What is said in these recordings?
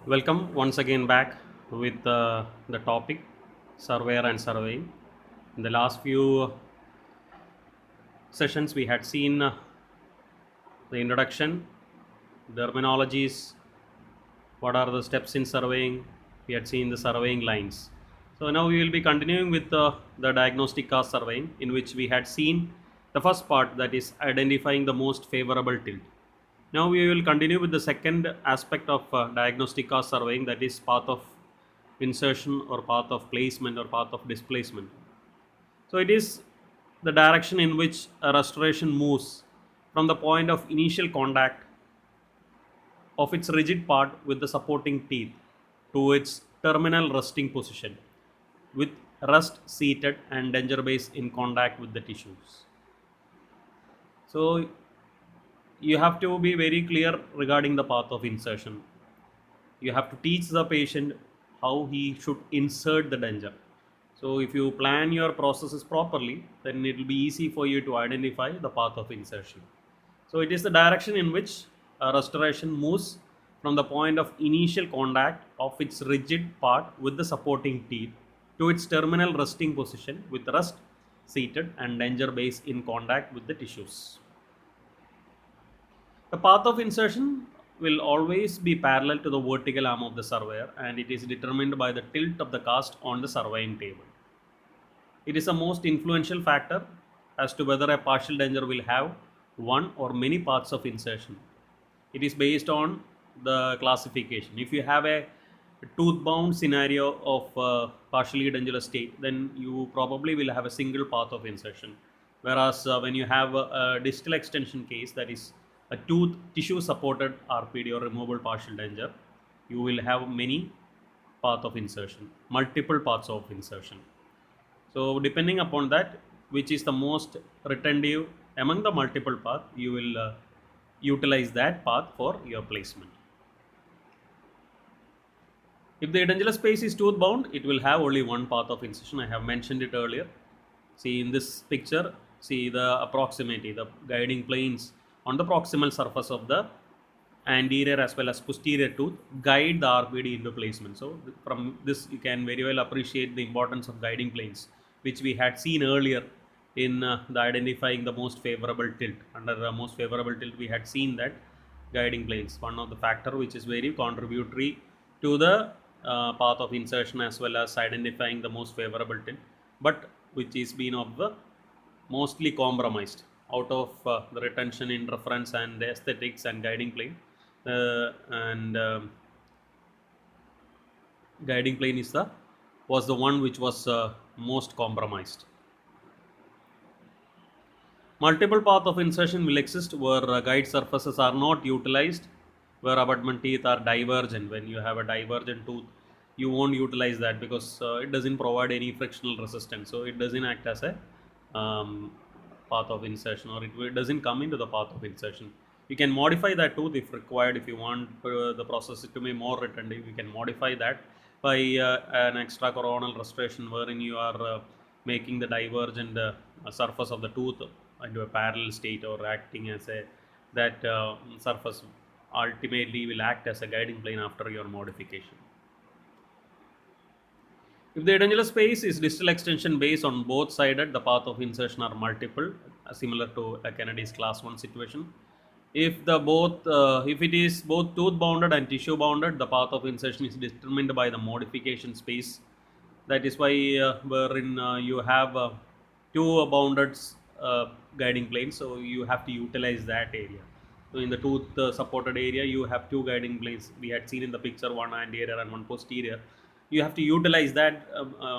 Welcome once again back with the topic surveyor and surveying. In the last few sessions, we had seen the introduction, terminologies, what are the steps in surveying. We had seen the surveying lines. So now we will be continuing with the diagnostic cast surveying, in which we had seen the first part, that is identifying the most favorable tilt. Now we will continue with the second aspect of diagnostic cast surveying, that is path of insertion or path of placement or path of displacement. So it is the direction in which a restoration moves from the point of initial contact of its rigid part with the supporting teeth to its terminal resting position, with rest seated and danger base in contact with the tissues. So you have to be very clear regarding the path of insertion. You have to teach the patient how he should insert the denture. So if you plan your processes properly, then it will be easy for you to identify the path of insertion. So it is the direction in which a restoration moves from the point of initial contact of its rigid part with the supporting teeth to its terminal resting position with rest seated and danger base in contact with the tissues. The path of insertion will always be parallel to the vertical arm of the surveyor, and it is determined by the tilt of the cast on the surveying table. It is the most influential factor as to whether a partial denture will have one or many paths of insertion. It is based on the classification. If you have a tooth bound scenario of partially dentulous state, then you probably will have a single path of insertion. Whereas when you have a distal extension case, that is a tooth tissue supported RPD or removable partial denture, you will have many path of insertion, multiple paths of insertion. So depending upon that, which is the most retentive among the multiple path, you will utilize that path for your placement. If the edentulous space is tooth bound, it will have only one path of incision. I have mentioned it earlier. See in this picture, see the approximity, the guiding planes on the proximal surface of the anterior as well as posterior tooth guide the RPD into placement. So from this you can very well appreciate the importance of guiding planes, which we had seen earlier in the identifying the most favorable tilt. Under the most favorable tilt, we had seen that guiding planes, one of the factor which is very contributory to the path of insertion as well as identifying the most favorable tilt, but which is been of the mostly compromised out of the retention in reference and the aesthetics and guiding plane. And guiding plane is the was the one which was most compromised. Multiple path of insertion will exist where guide surfaces are not utilized, where abutment teeth are divergent. When you have a divergent tooth, you won't utilize that because it doesn't provide any frictional resistance. So it doesn't act as a path of insertion, or it doesn't come into the path of insertion. You can modify that tooth if required. If you want the process to be more retentive, you can modify that by an extra coronal restoration wherein you are making the divergent surface of the tooth into a parallel state, or acting as a that surface ultimately will act as a guiding plane after your modification. If the edentulous space is distal extension based on both sided, the path of insertion are multiple, similar to a Kennedy's class 1 situation. If it is both tooth bounded and tissue bounded, the path of insertion is determined by the modification space. That is why wherein you have two bounded guiding planes, so you have to utilize that area. So in the tooth supported area, you have two guiding planes. We had seen in the picture one anterior and one posterior. You have to utilize that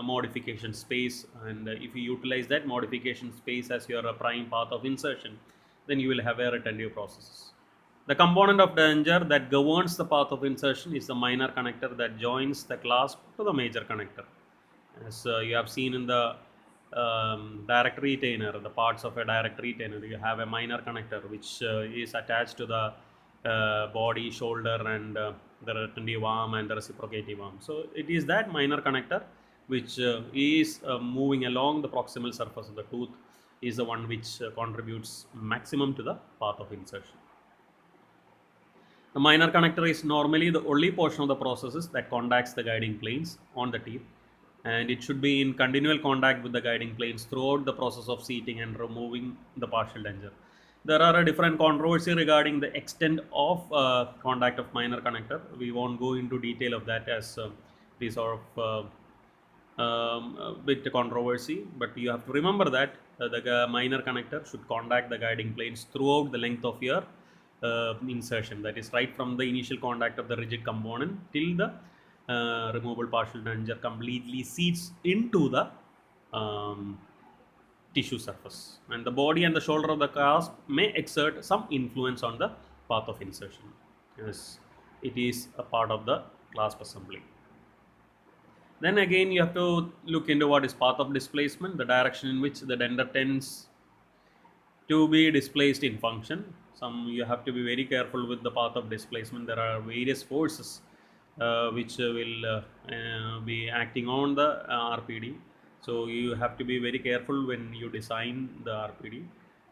modification space, and if you utilize that modification space as your prime path of insertion, then you will have a retentive process. The component of denture that governs the path of insertion is the minor connector that joins the clasp to the major connector. As you have seen in the direct retainer, the parts of a direct retainer, you have a minor connector which is attached to the body, shoulder, and the retentive arm and the reciprocative arm. So it is that minor connector which is moving along the proximal surface of the tooth is the one which contributes maximum to the path of insertion. The minor connector is normally the only portion of the processes that contacts the guiding planes on the teeth, and it should be in continual contact with the guiding planes throughout the process of seating and removing the partial denture. There are a different controversy regarding the extent of contact of minor connector. We won't go into detail of that as it is sort of a bit controversy, but you have to remember that the minor connector should contact the guiding planes throughout the length of your insertion, that is right from the initial contact of the rigid component till the removable partial denture completely seats into the um, tissue surface, and the body and the shoulder of the clasp may exert some influence on the path of insertion, as it is a part of the clasp assembly. Then again, you have to look into what is path of displacement, the direction in which the denter tends to be displaced in function. Some you have to be very careful with the path of displacement. There are various forces which will be acting on the RPD. So you have to be very careful when you design the RPD.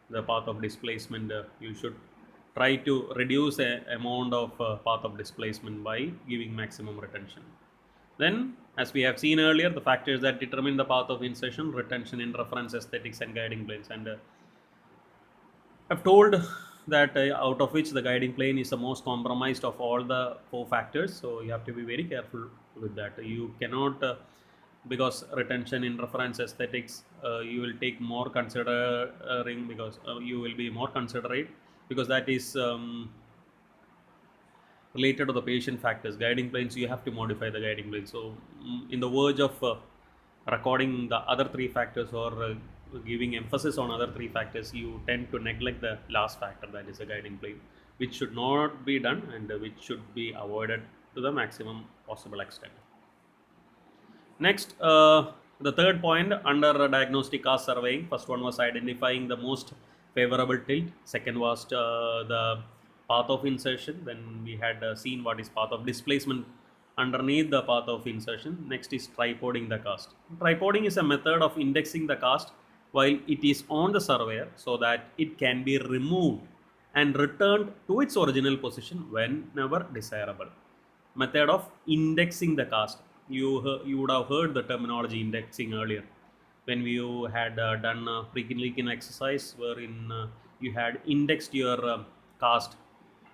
The path of displacement, you should try to reduce a amount of path of displacement by giving maximum retention. Then, as we have seen earlier, the factors that determine the path of insertion, retention, interference, aesthetics, and guiding planes. And I've told that out of which the guiding plane is the most compromised of all the four factors. So you have to be very careful with that. You cannot, because retention, interference, aesthetics, you will take more considering, because you will be more considerate, because that is related to the patient factors. Guiding planes, you have to modify the guiding plane. So in the verge of recording the other three factors, or giving emphasis on other three factors, you tend to neglect the last factor, that is the guiding plane, which should not be done, and which should be avoided to the maximum possible extent. Next, the third point under diagnostic cast surveying, first one was identifying the most favorable tilt, second was the path of insertion, then we had seen what is path of displacement underneath the path of insertion. Next is tripoding the cast. Tripoding is a method of indexing the cast while it is on the surveyor, so that it can be removed and returned to its original position whenever desirable. Method of indexing the cast. You would have heard the terminology indexing earlier when you had done pre-clinical exercise, wherein you had indexed your cast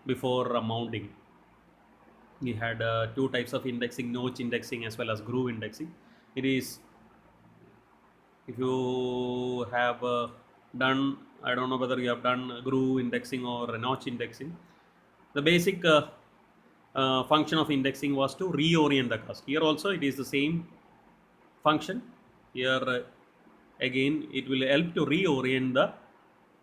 before mounting. We had two types of indexing: notch indexing as well as groove indexing. It is, if you have done, I don't know whether you have done groove indexing or notch indexing. The basic function of indexing was to reorient the cast. Here also it is the same function. Here again it will help to reorient the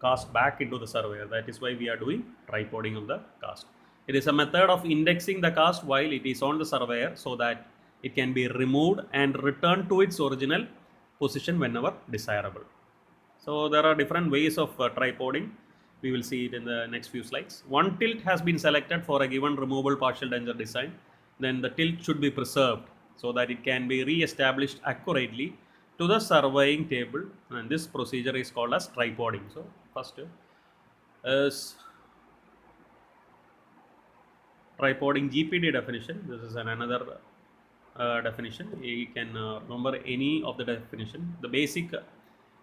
cast back into the surveyor. That is why we are doing tripoding of the cast. It is a method of indexing the cast while it is on the surveyor, so that it can be removed and returned to its original position whenever desirable. So there are different ways of tripoding. We will see it in the next few slides. One tilt has been selected for a given removable partial denture design. Then the tilt should be preserved so that it can be re-established accurately to the surveying table, and this procedure is called as tripoding. So first is tripoding GPD definition. This is another definition. You can remember any of the definition. The basic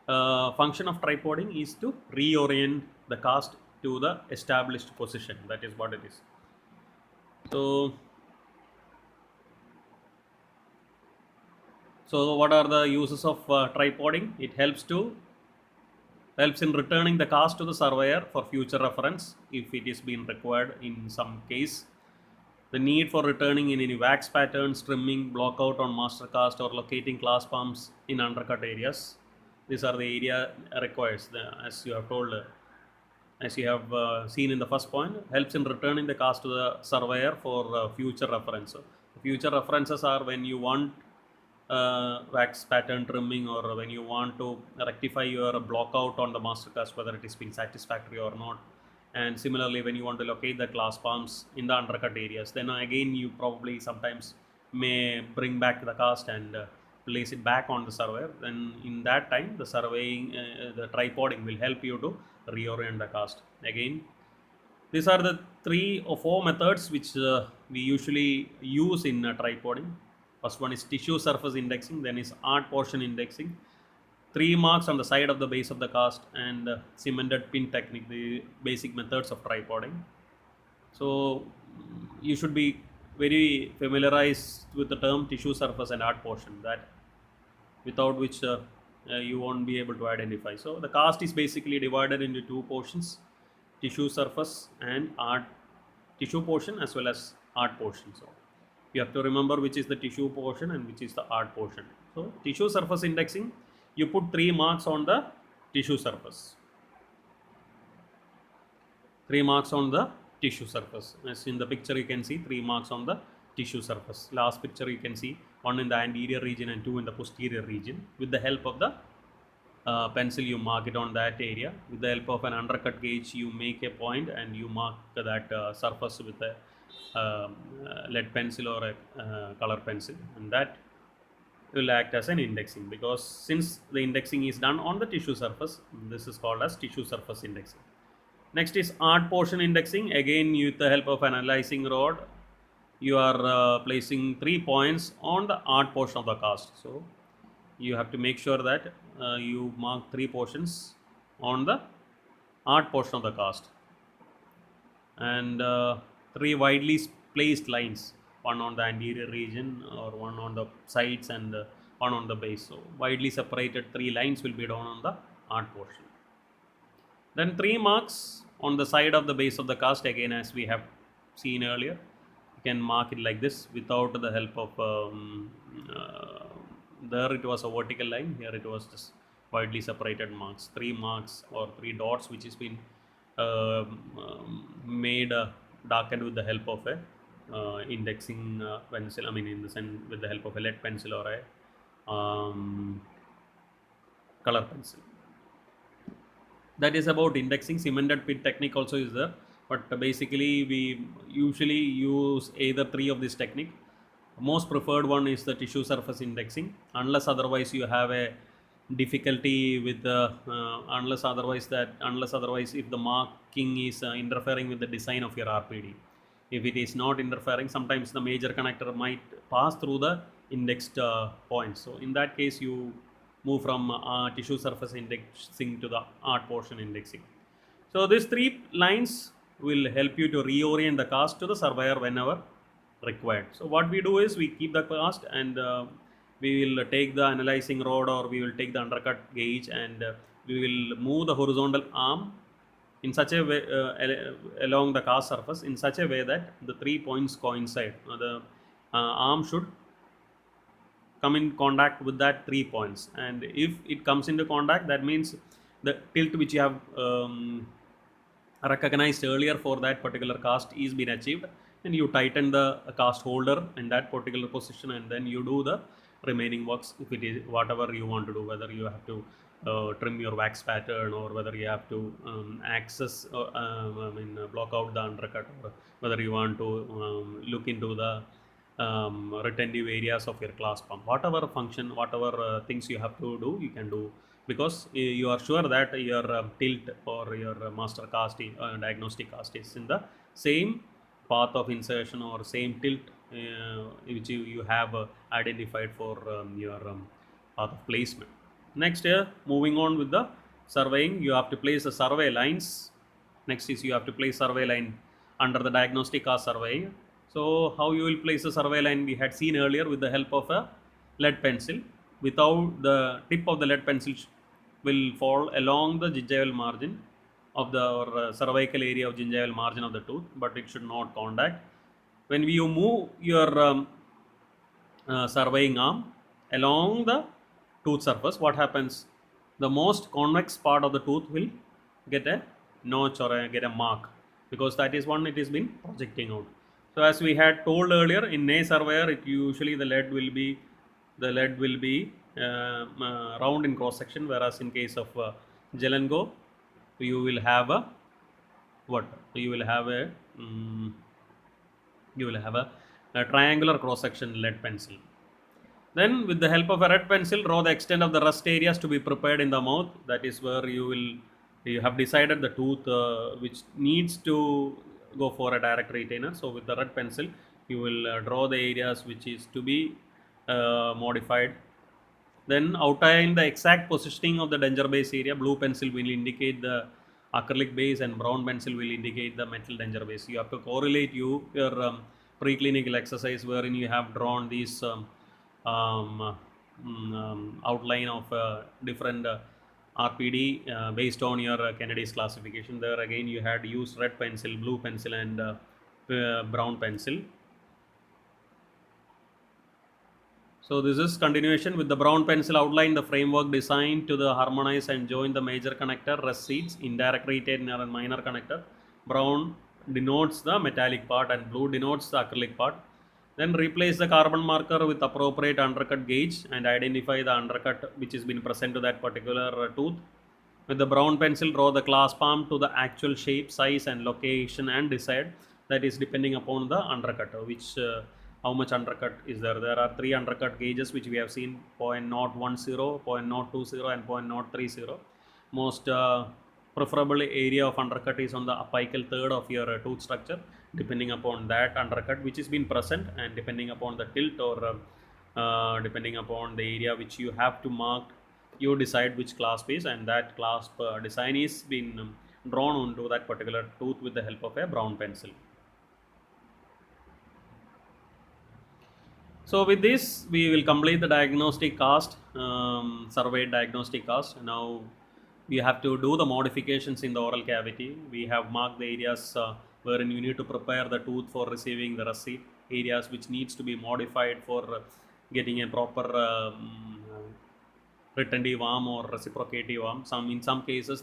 function of tripoding is to reorient the cast to the established position. That is what it is. So what are the uses of tripoding? It helps in returning the cast to the surveyor for future reference if it is being required in some case. The need for returning in any wax patterns, trimming, blockout on master cast, or locating clasp arms in undercut areas. These are the area requires, as you have told, as you have seen in the first point, helps in returning the cast to the surveyor for future reference. So, future references are when you want wax pattern trimming, or when you want to rectify your blockout on the master cast, whether it is been satisfactory or not. And similarly, when you want to locate the clasp arms in the undercut areas, then again you probably sometimes may bring back the cast and place it back on the surveyor. Then in that time, the surveying, the tripoding will help you to reorient the cast. Again, These are the 3 or 4 methods which we usually use in tripoding. First one is tissue surface indexing, then is art portion indexing, 3 marks on the side of the base of the cast, and cemented pin technique, the basic methods of tripoding. So you should be very familiarized with the term tissue surface and art portion, that without which you won't be able to identify. So the cast is basically divided into 2 portions: tissue surface and art tissue portion, as well as art portion. So you have to remember which is the tissue portion and which is the art portion. So tissue surface indexing, you put 3 marks on the tissue surface, 3 marks on the tissue surface. As in the picture you can see 3 marks on the tissue surface. Last picture you can see 1 in the anterior region and 2 in the posterior region. With the help of the pencil, you mark it on that area. With the help of an undercut gauge, you make a point and you mark that surface with a lead pencil or a color pencil, and that will act as an indexing, because since the indexing is done on the tissue surface, this is called as tissue surface indexing. Next is art portion indexing. Again, with the help of an analyzing rod, you are placing 3 points on the art portion of the cast. So you have to make sure that you mark 3 portions on the art portion of the cast, and 3 widely placed lines, one on the anterior region or one on the sides, and one on the base. So widely separated 3 lines will be drawn on the art portion. Then 3 marks on the side of the base of the cast, again as we have seen earlier. You can mark it like this without the help of there it was a vertical line, here it was just widely separated marks, 3 marks or 3 dots which has been made darkened with the help of a indexing pencil, I mean in the sense with the help of a lead pencil or a color pencil. That is about indexing. Cemented pin technique also is there, but basically we usually use either 3 of this technique. Most preferred one is the tissue surface indexing, unless otherwise you have a difficulty with the unless otherwise if the marking is interfering with the design of your RPD. If it is not interfering, sometimes the major connector might pass through the indexed points. So in that case, you move from tissue surface indexing to the art portion indexing. So these 3 lines will help you to reorient the cast to the surveyor whenever required. So what we do is we keep the cast, and we will take the analyzing rod, or we will take the undercut gauge, and we will move the horizontal arm in such a way along the cast surface in such a way that the 3 points coincide. The arm should come in contact with that 3 points, and if it comes into contact, that means the tilt which you have recognized earlier for that particular cast is been achieved, and you tighten the cast holder in that particular position, and then you do the remaining works. If it is whatever you want to do, whether you have to trim your wax pattern, or whether you have to access block out the undercut, or whether you want to look into the retentive areas of your clasp pump, whatever function, whatever things you have to do, you can do, because you are sure that your tilt or your master cast diagnostic cast is in the same path of insertion or same tilt which you have identified for your path of placement. Next, moving on with the surveying, you have to place the survey lines. Next is you have to place survey line under the diagnostic cast survey. So how you will place a survey line, we had seen earlier with the help of a lead pencil. Without the tip of the lead pencil will fall along the gingival margin of the cervical area of gingival margin of the tooth, but it should not contact. When you move your surveying arm along the tooth surface, what happens? The most convex part of the tooth will get a notch or get a mark, because that is one it is been projecting out. So as we had told earlier, in a surveyor, it usually the lead will be round in cross section, whereas in case of gel and go, you will have a what? You will have a triangular cross section lead pencil. Then with the help of a red pencil, draw the extent of the rust areas to be prepared in the mouth. That is where you will You have decided the tooth which needs to go for a direct retainer. So with the red pencil you will draw the areas which is to be modified. Then outline the exact positioning of the danger base area. Blue pencil will indicate the acrylic base and brown pencil will indicate the metal danger base. You have to correlate your preclinical exercise wherein you have drawn these um, outline of different RPD based on your Kennedy's classification. There again you had used red pencil, blue pencil and brown pencil. So this is continuation. With the brown pencil outline the framework design to the harmonize and join the major connector, rest seats, indirect retainer and minor connector. Brown denotes the metallic part and blue denotes the acrylic part. Then replace the carbon marker with appropriate undercut gauge and identify the undercut which has been present to that particular tooth. With the brown pencil, draw the clasp arm to the actual shape, size and location and decide, that is depending upon the undercut, which how much undercut is there. There are 3 undercut gauges which we have seen: 0.010, 0.020 and 0.030. Most preferable area of undercut is on the apical third of your tooth structure, depending upon that undercut which is been present and depending upon the tilt or depending upon the area which you have to mark, you decide which clasp is, and that clasp design is been drawn onto that particular tooth with the help of a brown pencil. So with this we will complete the diagnostic cast, surveyed diagnostic cast. Now we have to do the modifications in the oral cavity. We have marked the areas wherein you need to prepare the tooth for receiving the receipt, areas which needs to be modified for getting a proper retentive arm or reciprocative arm. In some cases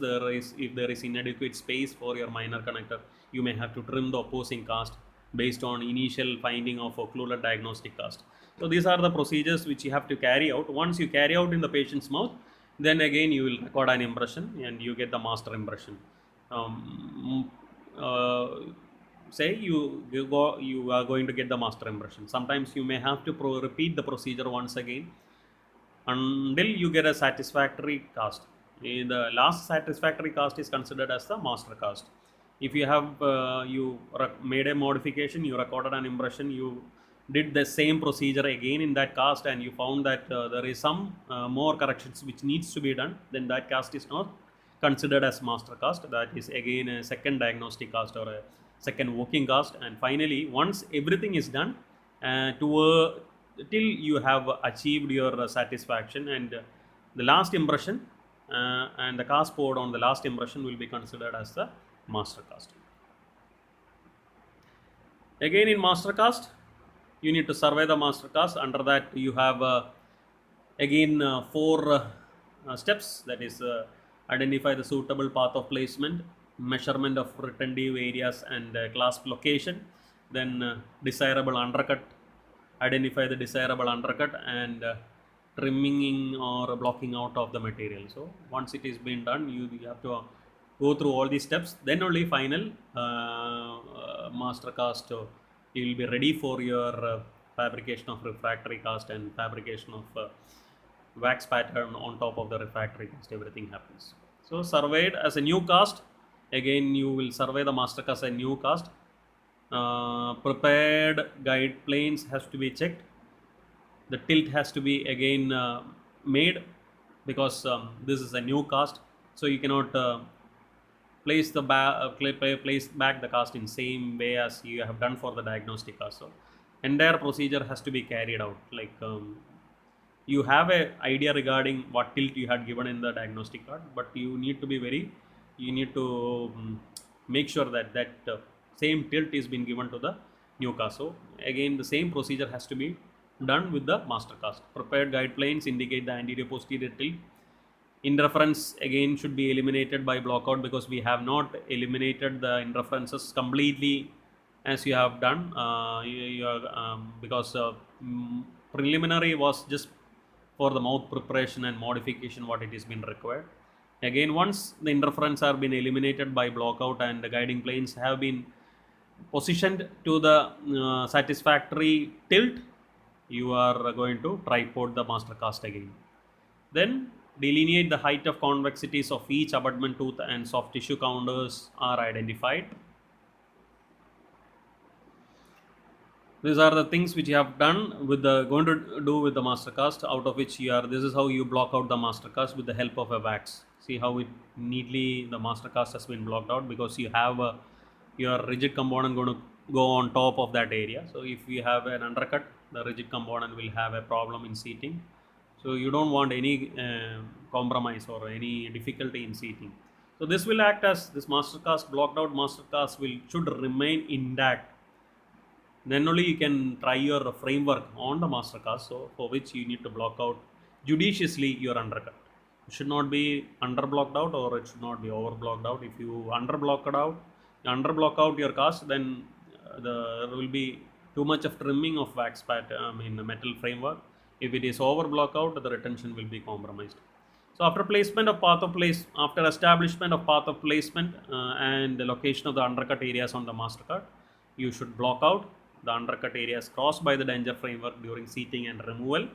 if there is inadequate space for your minor connector, you may have to trim the opposing cast based on initial finding of occlural diagnostic cast. So these are the procedures which you have to carry out. Once you carry out in the patient's mouth, then again you will record an impression and you get the master impression. Say you are going to get the master impression. Sometimes you may have to repeat the procedure once again until you get a satisfactory cast. The last satisfactory cast is considered as the master cast. If you have made a modification, you recorded an impression, you did the same procedure again in that cast and you found that there is some more corrections which needs to be done, then that cast is not considered as master cast. That is again a second diagnostic cast or a second working cast. And finally, once everything is done till you have achieved your satisfaction, and the last impression and the cast poured on the last impression will be considered as the master cast. Again in master cast you need to survey the master cast. Under that you have again 4 steps, that is identify the suitable path of placement, measurement of retentive areas and clasp location, then desirable undercut, identify the desirable undercut and trimming or blocking out of the material. So once it is been done, you have to go through all these steps, then only final master cast you will be ready for your fabrication of refractory cast and fabrication of wax pattern on top of the refractory cast. Everything happens. So surveyed as a new cast, again you will survey the master cast as a new cast. Prepared guide planes has to be checked. The tilt has to be again made, because this is a new cast, so you cannot place back the cast in same way as you have done for the diagnostic cast. So entire procedure has to be carried out. Like you have a idea regarding what tilt you had given in the diagnostic card, but you need to make sure that same tilt is been given to the new cast. So again the same procedure has to be done with the master cast. Prepared guide planes indicate the anterior posterior tilt. Interference again should be eliminated by blockout, because we have not eliminated the interferences completely as you have done. Because preliminary was just for the mouth preparation and modification what it has been required. Again, once the interference are been eliminated by blockout and the guiding planes have been positioned to the satisfactory tilt, you are going to tripod the master cast again. Then Delineate the height of convexities of each abutment tooth and soft tissue counters are identified. These are the things which you have done with the going to do with the master cast, out of which you are. This is how you block out the master cast with the help of a wax. See how it neatly the master cast has been blocked out, because you have your rigid component going to go on top of that area. So if you have an undercut, the rigid component will have a problem in seating. So you don't want any compromise or any difficulty in seating. So this will act as this master cast, blocked out master cast should remain intact. Then only you can try your framework on the master cast. So for which you need to block out judiciously your undercut. It should not be under blocked out, or it should not be over blocked out. If you under block out your cast, then there will be too much of trimming of wax metal framework. If it is over block out, the retention will be compromised. So after after establishment of path of placement and the location of the undercut areas on the master card, you should block out the undercut areas crossed by the danger framework during seating and removal.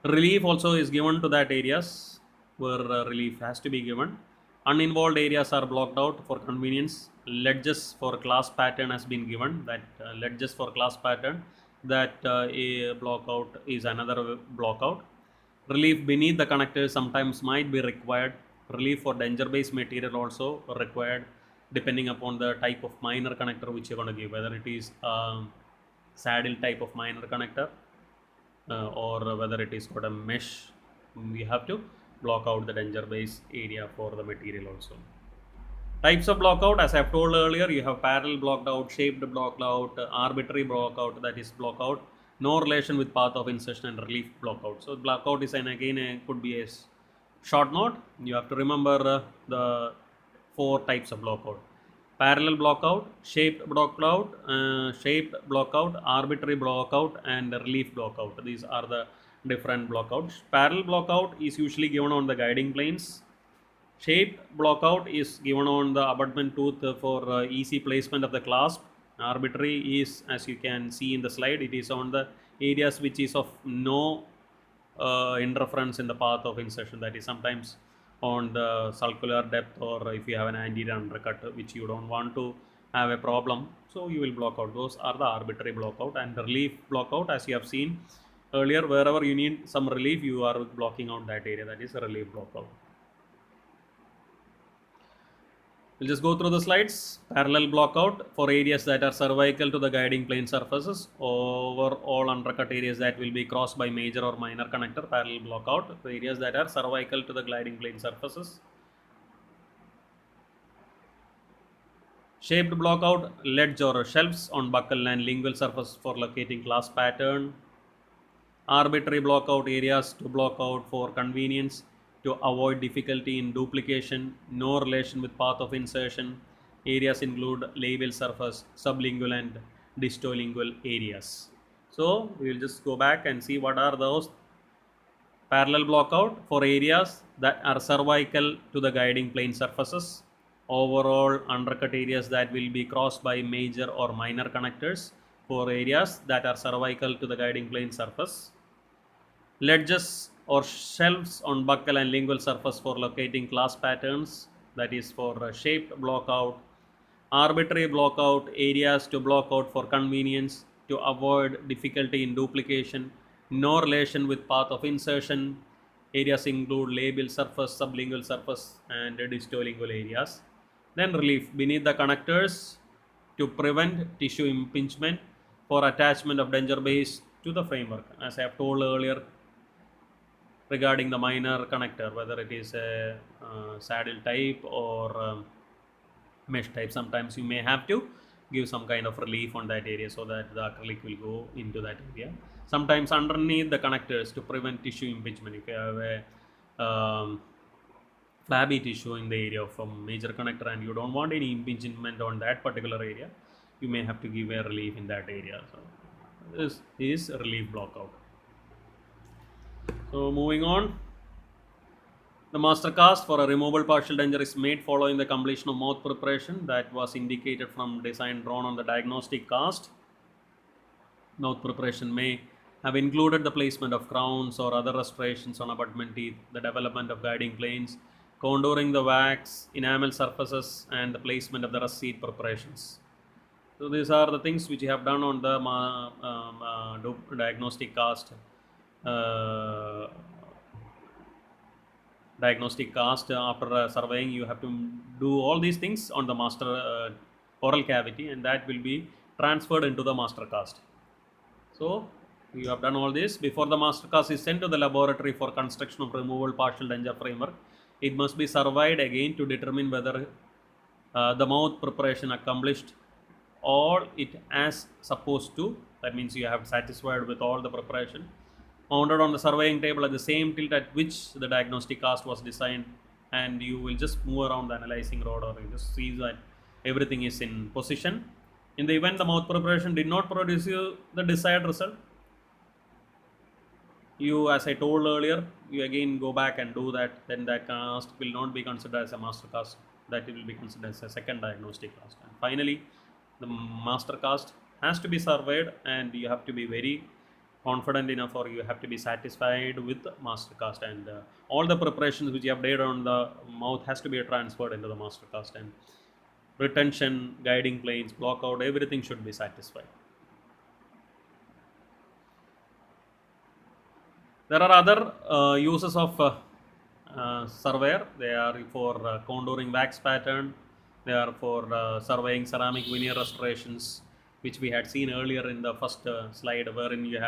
Relief also is given to that areas where relief has to be given. Uninvolved areas are blocked out for convenience. Ledges for class pattern has been given. That ledges for class pattern, that a block out is another block out. Relief beneath the connector sometimes might be required. Relief for danger based material also required, depending upon the type of minor connector which you're going to give, whether it is saddle type of minor connector or whether it is got a mesh. We have to block out the danger base area for the material also. Types of blockout, as I have told earlier, you have parallel blocked out, shaped blocked out, arbitrary blockout, that is blockout, no relation with path of insertion, and relief blockout. So blockout is could be a short note. You have to remember the 4 types of blockout: parallel blockout, shaped blockout, arbitrary blockout, and relief blockout. These are the different blockouts. Parallel blockout is usually given on the guiding planes. Shaped blockout is given on the abutment tooth for easy placement of the clasp. Arbitrary is, as you can see in the slide, it is on the areas which is of no interference in the path of insertion, that is sometimes on the sulcular depth, or if you have an anterior undercut which you don't want to have a problem, so you will block out. Those are the arbitrary blockout. And relief blockout, as you have seen earlier, wherever you need some relief, you are blocking out that area, that is a relief blockout. We'll just go through the slides. Parallel blockout for areas that are cervical to the guiding plane surfaces. Over all undercut areas that will be crossed by major or minor connector. Parallel blockout for areas that are cervical to the gliding plane surfaces. Shaped blockout, ledge or shelves on buccal and lingual surface for locating clasp pattern. Arbitrary blockout areas to block out for convenience, to avoid difficulty in duplication, no relation with path of insertion. Areas include labial surface, sublingual and distolingual areas. So we will just go back and see what are those. Parallel blockout for areas that are cervical to the guiding plane surfaces. Overall undercut areas that will be crossed by major or minor connectors for areas that are cervical to the guiding plane surface. Ledges or shelves on buccal and lingual surface for locating clasp patterns, that is for shaped blockout. Arbitrary blockout areas to block out for convenience, to avoid difficulty in duplication, no relation with path of insertion. Areas include labial surface, sublingual surface and distolingual areas. Then relief beneath the connectors to prevent tissue impingement, for attachment of danger base to the framework, as I have told earlier regarding the minor connector, whether it is a saddle type or mesh type. Sometimes you may have to give some kind of relief on that area so that the acrylic will go into that area. Sometimes underneath the connectors to prevent tissue impingement. If you have a flabby tissue in the area of a major connector and you don't want any impingement on that particular area, you may have to give a relief in that area. So this is relief blockout. So moving on, the master cast for a removable partial danger is made following the completion of mouth preparation that was indicated from design drawn on the diagnostic cast. Mouth preparation may have included the placement of crowns or other restorations on abutment teeth, the development of guiding planes, contouring the wax, enamel surfaces, and the placement of the rust seat preparations. So these are the things which you have done on the diagnostic cast. Uh, diagnostic cast after surveying, you have to do all these things on the master oral cavity, and that will be transferred into the master cast. So you have done all this. Before the master cast is sent to the laboratory for construction of removable partial denture framework, it must be surveyed again to determine whether the mouth preparation accomplished all it as supposed to. That means you have satisfied with all the preparation. Mounted on the surveying table at the same tilt at which the diagnostic cast was designed, and you will just move around the analyzing rod, or you just see that everything is in position. In the event the mouth preparation did not produce you the desired result, you, as I told earlier, you again go back and do that. Then that cast will not be considered as a master cast, that it will be considered as a second diagnostic cast. And finally, the master cast has to be surveyed, and you have to be very confident enough, or you have to be satisfied with the master cast, and all the preparations which you have done on the mouth has to be transferred into the master cast, and retention, guiding planes, block out, everything should be satisfied. There are other uses of surveyor. They are for contouring wax pattern. They are for surveying ceramic veneer restorations, which we had seen earlier in the first slide, wherein you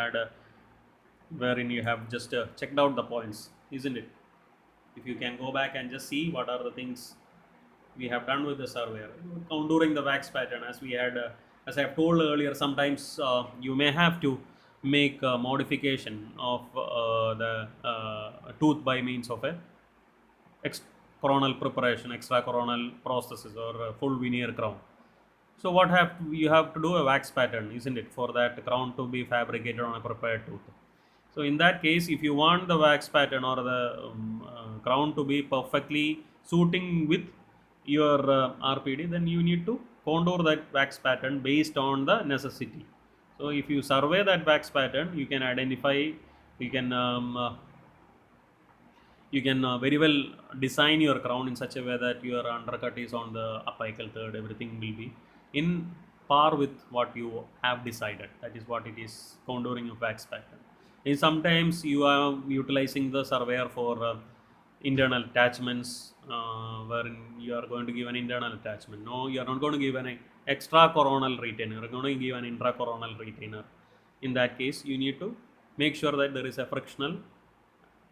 have just checked out the points, isn't it? If you can go back and just see what are the things we have done with the surveyor. Contouring the wax pattern, as I have told earlier, sometimes you may have to make a modification of the tooth by means of a coronal preparation, extra coronal prosthesis, or full veneer crown. So what you have to do a wax pattern, isn't it, for that crown to be fabricated on a prepared tooth. So in that case, if you want the wax pattern or the crown to be perfectly suiting with your RPD, then you need to contour that wax pattern based on the necessity. So if you survey that wax pattern, you can identify, you can very well design your crown in such a way that your undercut is on the apical third, everything will be in par with what you have decided. That is what it is, contouring of wax pattern. And sometimes you are utilizing the surveyor for internal attachments, wherein you are going to give an internal attachment. No, you are not going to give an extra coronal retainer, you are going to give an intracoronal retainer. In that case, you need to make sure that there is a frictional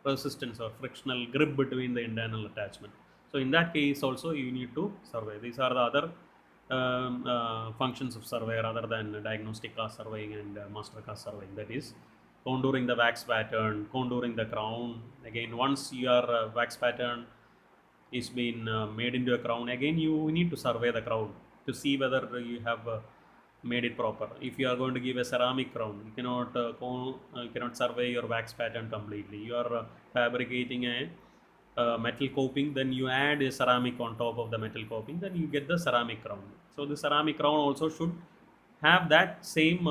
resistance or frictional grip between the internal attachment. So in that case also you need to survey. These are the other functions of surveyor other than diagnostic cast surveying and master cast surveying. That is contouring the wax pattern, contouring the crown. Again, once your wax pattern is been made into a crown, again you need to survey the crown to see whether you have made it proper. If you are going to give a ceramic crown, you cannot survey your wax pattern completely. You are fabricating a metal coping, then you add a ceramic on top of the metal coping, then you get the ceramic crown. So the ceramic crown also should have that same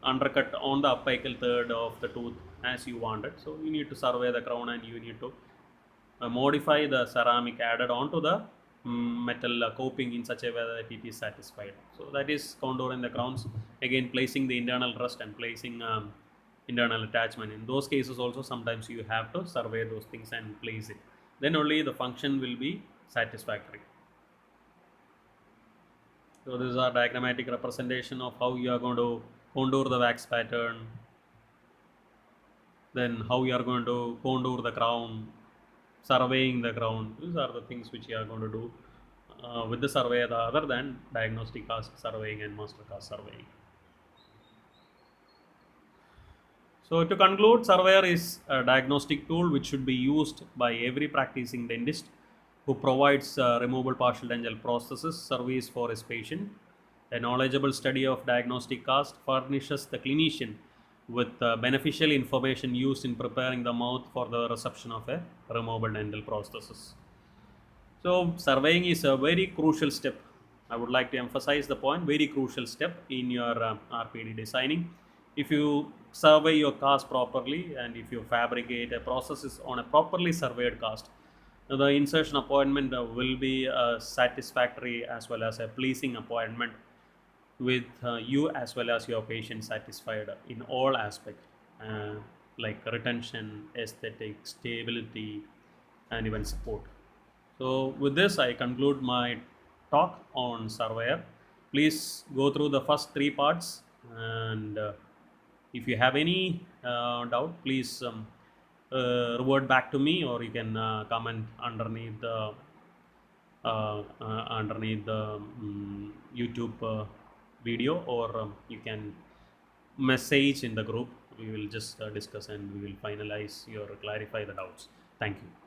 undercut on the apical third of the tooth as you wanted. So you need to survey the crown, and you need to modify the ceramic added onto the metal coping in such a way that it is satisfied. So that is contouring the crowns. Again, placing the internal rust and placing internal attachment. In those cases also, sometimes you have to survey those things and place it. Then only the function will be satisfactory. So this is a diagrammatic representation of how you are going to contour the wax pattern, then how you are going to contour the crown, surveying the crown. These are the things which you are going to do with the survey other than diagnostic cast surveying and master cast surveying. So to conclude, surveyor is a diagnostic tool which should be used by every practicing dentist who provides removable partial dental prosthesis service for his patient. A knowledgeable study of diagnostic cast furnishes the clinician with beneficial information used in preparing the mouth for the reception of a removable dental prosthesis. So surveying is a very crucial step. I would like to emphasize the point, very crucial step in your RPD designing. If you survey your cars properly and if you fabricate a processes on a properly surveyed cast, the insertion appointment will be a satisfactory as well as a pleasing appointment with you as well as your patient satisfied in all aspects, uh, like retention, aesthetic, stability, and even support. So with this, I conclude my talk on Surveyor. Please go through the first three parts, and if you have any doubt, please revert back to me, or you can comment underneath the YouTube video, or you can message in the group. We will just discuss and we will finalize your clarify the doubts. Thank you.